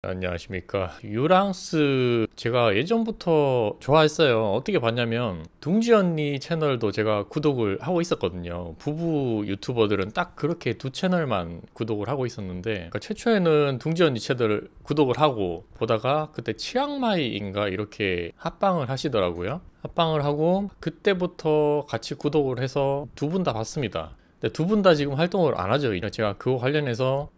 안녕하십니까. 유랑스 제가 예전부터 좋아했어요. 어떻게 봤냐면 둥지 언니 채널도 제가 구독을 하고 있었거든요. 부부 유튜버들은 딱 그렇게 두 채널만 구독을 하고 있었는데, 그러니까 최초에는 둥지 언니 채널을 구독을 하고 보다가 그때 치앙마이인가 이렇게 합방을 하시더라고요. 합방을 하고 그때부터 같이 구독을 해서 두 분 다 봤습니다. 근데 두 분 다 지금 활동을 안 하죠. 제가 그거 관련해서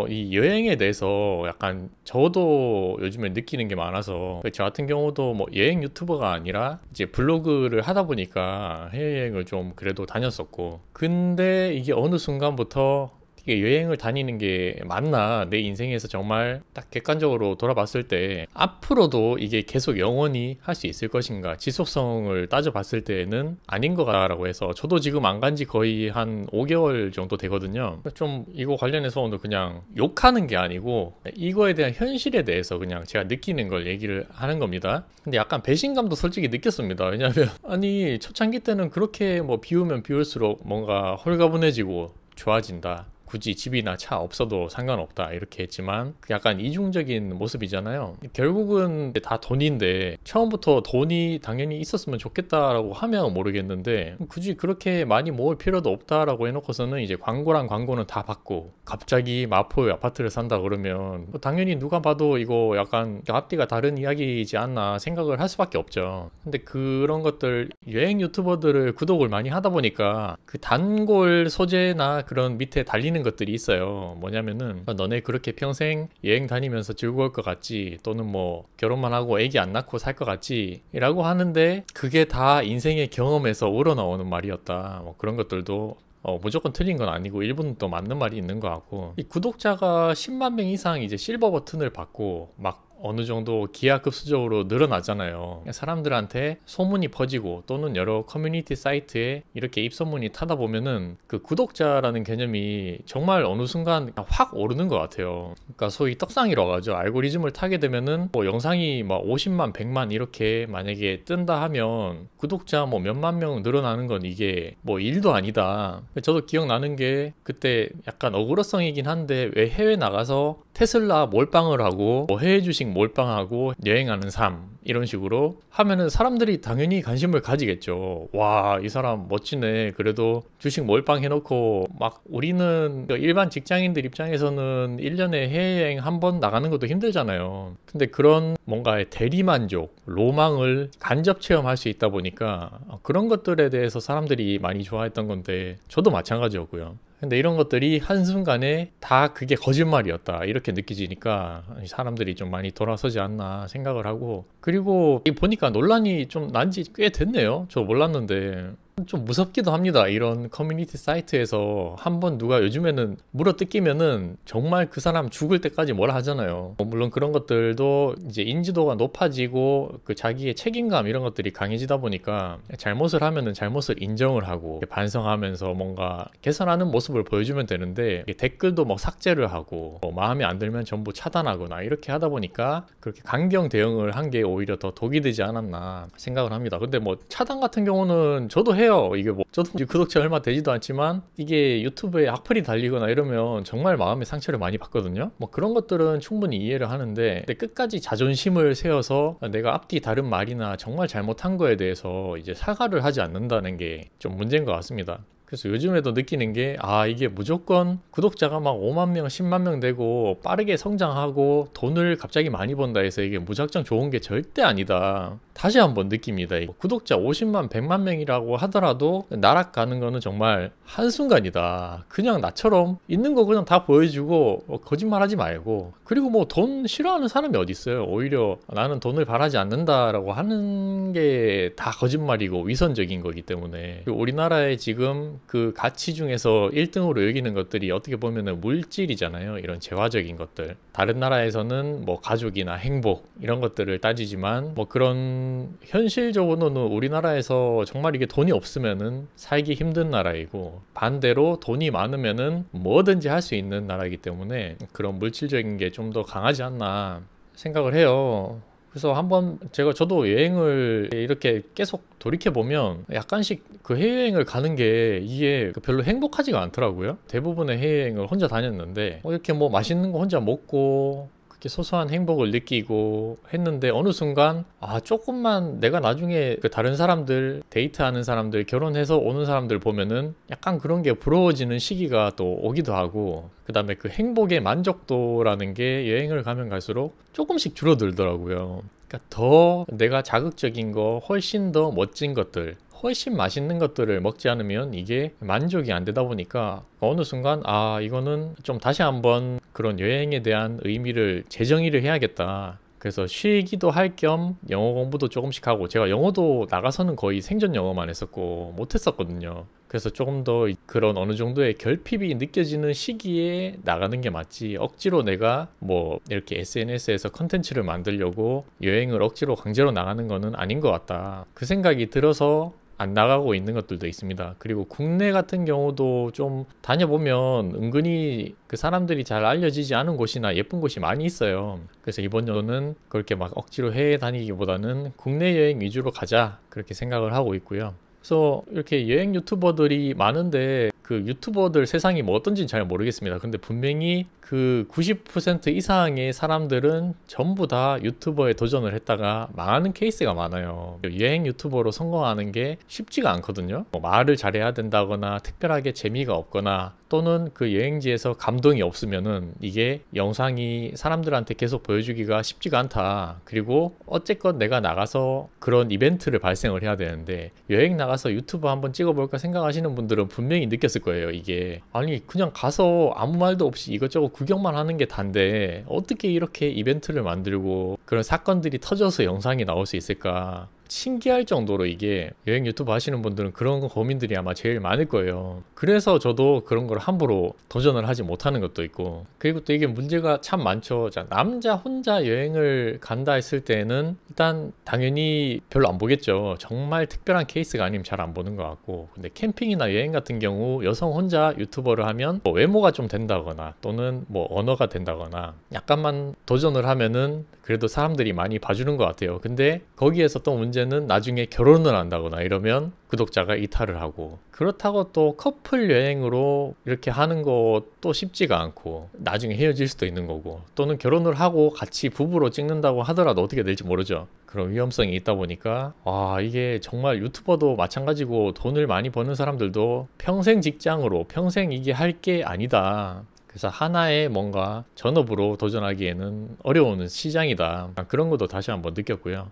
이 여행에 대해서 약간 저도 요즘에 느끼는 게 많아서, 저 같은 경우도 뭐 여행 유튜버가 아니라 이제 블로그를 하다 보니까 해외여행을 좀 그래도 다녔었고, 근데 이게 어느 순간부터 이게 여행을 다니는 게 맞나, 내 인생에서 정말 딱 객관적으로 돌아봤을 때 앞으로도 이게 계속 영원히 할 수 있을 것인가, 지속성을 따져봤을 때는 아닌 것 같다라고 해서, 저도 지금 안 간지 거의 한 5개월 정도 되거든요. 좀 이거 관련해서 오늘 그냥 욕하는 게 아니고 이거에 대한 현실에 대해서 그냥 제가 느끼는 걸 얘기를 하는 겁니다. 근데 약간 배신감도 솔직히 느꼈습니다. 왜냐하면 아니 초창기 때는 그렇게 뭐 비우면 비울수록 뭔가 홀가분해지고 좋아진다, 굳이 집이나 차 없어도 상관없다 이렇게 했지만, 약간 이중적인 모습이잖아요. 결국은 다 돈인데, 처음부터 돈이 당연히 있었으면 좋겠다라고 하면 모르겠는데, 굳이 그렇게 많이 모을 필요도 없다라고 해놓고서는 이제 광고랑 광고는 다 받고, 갑자기 마포에 아파트를 산다 그러면 뭐 당연히 누가 봐도 이거 약간 앞뒤가 다른 이야기이지 않나 생각을 할 수밖에 없죠. 근데 그런 것들, 여행 유튜버들을 구독을 많이 하다 보니까 그 단골 소재나 그런 밑에 달리는 것들이 있어요. 뭐냐면은 너네 그렇게 평생 여행 다니면서 즐거울 것 같지, 또는 뭐 결혼만 하고 애기 안 낳고 살 것 같지 라고 하는데, 그게 다 인생의 경험에서 우러나오는 말이었다, 뭐 그런 것들도 무조건 틀린 건 아니고 일부는 또 맞는 말이 있는 것 같고, 이 구독자가 10만 명 이상 이제 실버 버튼을 받고 막 어느 정도 기하급수적으로 늘어나잖아요. 사람들한테 소문이 퍼지고, 또는 여러 커뮤니티 사이트에 이렇게 입소문이 타다 보면은 그 구독자라는 개념이 정말 어느 순간 확 오르는 것 같아요. 그러니까 소위 떡상이라고 하죠. 알고리즘을 타게 되면은 뭐 영상이 막 50만, 100만 이렇게 만약에 뜬다 하면 구독자 뭐 몇만 명 늘어나는 건 이게 뭐 일도 아니다. 저도 기억나는 게, 그때 약간 어그로성이긴 한데 왜 해외 나가서 테슬라 몰빵을 하고 뭐 해외 주식 몰빵하고 여행하는 삶 이런 식으로 하면은 사람들이 당연히 관심을 가지겠죠. 와, 이 사람 멋지네. 그래도 주식 몰빵 해놓고, 막 우리는 일반 직장인들 입장에서는 1년에 해외여행 한 번 나가는 것도 힘들잖아요. 근데 그런 뭔가의 대리만족, 로망을 간접 체험할 수 있다 보니까 그런 것들에 대해서 사람들이 많이 좋아했던 건데, 저도 마찬가지였고요. 근데 이런 것들이 한순간에 다 그게 거짓말이었다 이렇게 느껴지니까 사람들이 좀 많이 돌아서지 않나 생각을 하고, 그리고 보니까 논란이 좀 난 지 꽤 됐네요. 저 몰랐는데 좀 무섭기도 합니다. 이런 커뮤니티 사이트에서 한번 누가 요즘에는 물어뜯기면은 정말 그 사람 죽을 때까지 뭐라 하잖아요. 물론 그런 것들도 이제 인지도가 높아지고 그 자기의 책임감 이런 것들이 강해지다 보니까, 잘못을 하면은 잘못을 인정을 하고 반성하면서 뭔가 개선하는 모습을 보여주면 되는데, 댓글도 뭐 삭제를 하고 뭐 마음에 안 들면 전부 차단하거나 이렇게 하다 보니까 그렇게 강경 대응을 한 게 오히려 더 독이 되지 않았나 생각을 합니다. 근데 뭐 차단 같은 경우는 저도 해요. 이게 뭐 저도 구독자 얼마 되지도 않지만 이게 유튜브에 악플이 달리거나 이러면 정말 마음의 상처를 많이 받거든요. 뭐 그런 것들은 충분히 이해를 하는데, 근데 끝까지 자존심을 세워서 내가 앞뒤 다른 말이나 정말 잘못한 거에 대해서 이제 사과를 하지 않는다는 게 좀 문제인 것 같습니다. 그래서 요즘에도 느끼는 게, 이게 무조건 구독자가 막 5만 명, 10만 명 되고 빠르게 성장하고 돈을 갑자기 많이 번다 해서 이게 무작정 좋은 게 절대 아니다. 다시 한번 느낍니다. 구독자 50만, 100만 명이라고 하더라도 나락가는 거는 정말 한순간이다. 그냥 나처럼 있는 거 그냥 다 보여주고 거짓말 하지 말고, 그리고 뭐 돈 싫어하는 사람이 어디 있어요. 오히려 나는 돈을 바라지 않는다라고 하는 게 다 거짓말이고 위선적인 거기 때문에, 우리나라에 지금 그 가치 중에서 1등으로 여기는 것들이 어떻게 보면은 물질이잖아요. 이런 재화적인 것들. 다른 나라에서는 뭐 가족이나 행복 이런 것들을 따지지만, 뭐 그런 현실적으로는 우리나라에서 정말 이게 돈이 없으면은 살기 힘든 나라이고, 반대로 돈이 많으면은 뭐든지 할 수 있는 나라이기 때문에 그런 물질적인 게 좀 더 강하지 않나 생각을 해요. 그래서 한번 저도 여행을 이렇게 계속 돌이켜보면 약간씩 그 해외여행을 가는 게 이게 별로 행복하지가 않더라고요. 대부분의 해외여행을 혼자 다녔는데 이렇게 뭐 맛있는 거 혼자 먹고 그렇게 소소한 행복을 느끼고 했는데 어느 순간 조금만 내가 나중에 그 다른 사람들, 데이트하는 사람들, 결혼해서 오는 사람들 보면은 약간 그런 게 부러워지는 시기가 또 오기도 하고, 그 다음에 그 행복의 만족도라는 게 여행을 가면 갈수록 조금씩 줄어들더라고요. 그러니까 더 내가 자극적인 거, 훨씬 더 멋진 것들, 훨씬 맛있는 것들을 먹지 않으면 이게 만족이 안 되다 보니까 어느 순간 이거는 좀 다시 한번 그런 여행에 대한 의미를 재정의를 해야겠다. 그래서 쉬기도 할 겸 영어 공부도 조금씩 하고, 제가 영어도 나가서는 거의 생존 영어만 했었고 못했었거든요. 그래서 조금 더 그런 어느 정도의 결핍이 느껴지는 시기에 나가는 게 맞지, 억지로 내가 뭐 이렇게 SNS에서 컨텐츠를 만들려고 여행을 억지로 강제로 나가는 거는 아닌 것 같다, 그 생각이 들어서 안 나가고 있는 것들도 있습니다. 그리고 국내 같은 경우도 좀 다녀보면 은근히 그 사람들이 잘 알려지지 않은 곳이나 예쁜 곳이 많이 있어요. 그래서 이번 연도는 그렇게 막 억지로 해외 다니기보다는 국내 여행 위주로 가자, 그렇게 생각을 하고 있고요. 그래서 이렇게 여행 유튜버들이 많은데 그 유튜버들 세상이 뭐 어떤지는 잘 모르겠습니다. 근데 분명히 그 90% 이상의 사람들은 전부 다 유튜버에 도전을 했다가 망하는 케이스가 많아요. 여행 유튜버로 성공하는 게 쉽지가 않거든요. 뭐 말을 잘해야 된다거나 특별하게 재미가 없거나 또는 그 여행지에서 감동이 없으면은 이게 영상이 사람들한테 계속 보여주기가 쉽지가 않다. 그리고 어쨌건 내가 나가서 그런 이벤트를 발생을 해야 되는데, 여행 나가서 유튜브 한번 찍어볼까 생각하시는 분들은 분명히 느꼈을 거예요. 이게 아니 그냥 가서 아무 말도 없이 이것저것 구경만 하는 게 단데 어떻게 이렇게 이벤트를 만들고 그런 사건들이 터져서 영상이 나올 수 있을까, 신기할 정도로 이게 여행 유튜브 하시는 분들은 그런 고민들이 아마 제일 많을 거예요. 그래서 저도 그런 걸 함부로 도전을 하지 못하는 것도 있고, 그리고 또 이게 문제가 참 많죠. 자, 남자 혼자 여행을 간다 했을 때는 일단 당연히 별로 안 보겠죠. 정말 특별한 케이스가 아니면 잘 안 보는 것 같고, 근데 캠핑이나 여행 같은 경우 여성 혼자 유튜버를 하면 뭐 외모가 좀 된다거나 또는 뭐 언어가 된다거나 약간만 도전을 하면은 그래도 사람들이 많이 봐주는 것 같아요. 근데 거기에서 또 문제는 나중에 결혼을 한다거나 이러면 구독자가 이탈을 하고, 그렇다고 또 커플 여행으로 이렇게 하는 것도 쉽지가 않고 나중에 헤어질 수도 있는 거고, 또는 결혼을 하고 같이 부부로 찍는다고 하더라도 어떻게 될지 모르죠. 그런 위험성이 있다 보니까 이게 정말 유튜버도 마찬가지고 돈을 많이 버는 사람들도 평생 직장으로 평생 이게 할 게 아니다. 그래서 하나의 뭔가 전업으로 도전하기에는 어려운 시장이다. 그런 것도 다시 한번 느꼈고요.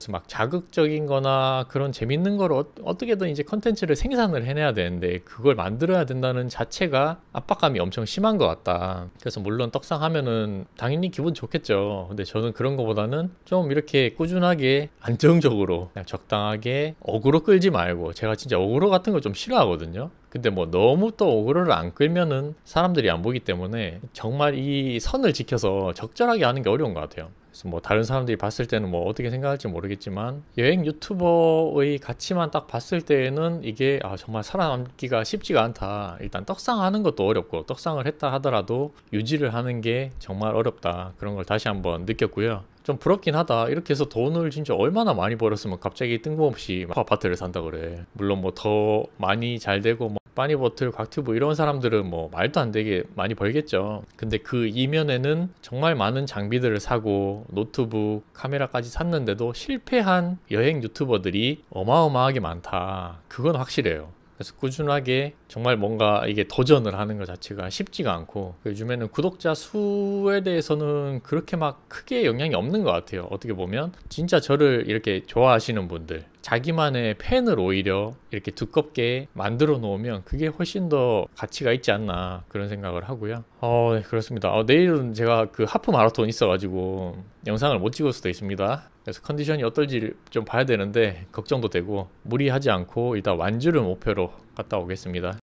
막 자극적인 거나 그런 재밌는 걸 어떻게든 이제 컨텐츠를 생산을 해내야 되는데 그걸 만들어야 된다는 자체가 압박감이 엄청 심한 것 같다. 그래서 물론 떡상하면은 당연히 기분 좋겠죠. 근데 저는 그런 거보다는 좀 이렇게 꾸준하게 안정적으로 그냥 적당하게 어그로 끌지 말고, 제가 진짜 어그로 같은 걸 좀 싫어하거든요. 근데 뭐 너무 또 어그로를 안 끌면은 사람들이 안 보기 때문에 정말 이 선을 지켜서 적절하게 하는 게 어려운 것 같아요. 그래서 뭐 다른 사람들이 봤을 때는 뭐 어떻게 생각할지 모르겠지만 여행 유튜버의 가치만 딱 봤을 때에는 이게 정말 살아남기가 쉽지가 않다. 일단 떡상하는 것도 어렵고 떡상을 했다 하더라도 유지를 하는 게 정말 어렵다. 그런 걸 다시 한번 느꼈고요. 좀 부럽긴 하다. 이렇게 해서 돈을 진짜 얼마나 많이 벌었으면 갑자기 뜬금없이 아파트를 산다 그래. 물론 뭐 더 많이 잘 되고 뭐 빠니버틀, 곽튜브 이런 사람들은 뭐 말도 안 되게 많이 벌겠죠. 근데 그 이면에는 정말 많은 장비들을 사고 노트북, 카메라까지 샀는데도 실패한 여행 유튜버들이 어마어마하게 많다. 그건 확실해요. 그래서 꾸준하게 정말 뭔가 이게 도전을 하는 것 자체가 쉽지가 않고, 요즘에는 구독자 수에 대해서는 그렇게 막 크게 영향이 없는 것 같아요. 어떻게 보면 진짜 저를 이렇게 좋아하시는 분들, 자기만의 팬을 오히려 이렇게 두껍게 만들어 놓으면 그게 훨씬 더 가치가 있지 않나, 그런 생각을 하고요. 네, 그렇습니다. 내일은 제가 그 하프 마라톤 있어가지고 영상을 못 찍을 수도 있습니다. 그래서 컨디션이 어떨지 좀 봐야 되는데 걱정도 되고, 무리하지 않고 일단 완주를 목표로 갔다 오겠습니다.